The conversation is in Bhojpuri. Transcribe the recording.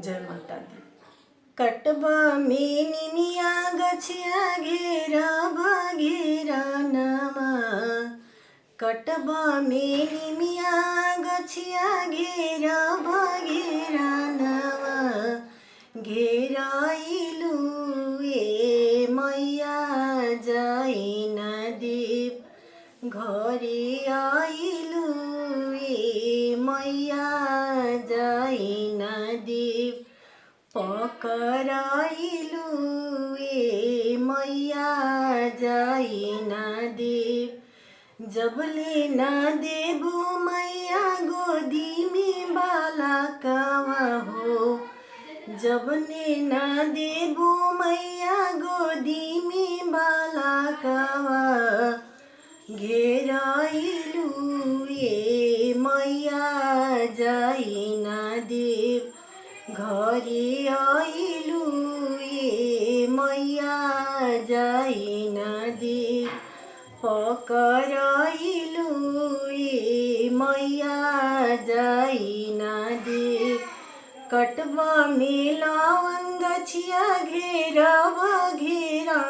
जय माता दी। कटबा में निमिया गछिया घेरा बघेरा नमा, कटबा में निमिया गछिया घेरा बघेरा नमा, घेराइलु ए मैया जाई न देव, घरे आइलु ए मैया जाई न देव, पकराइलु ए मैया जाई न देव, जबले न देबू मैया गोदी में बाला कावा हो, जबले न देबू मैया गोदी में बाला कावा, घेराइलु ए मैया जाई न देव, घरे आइलु ए मैया जाई न देव, पकराइलु ए मैया जाई न देव, कटबा में लवंग गछिया घेरा बघेरा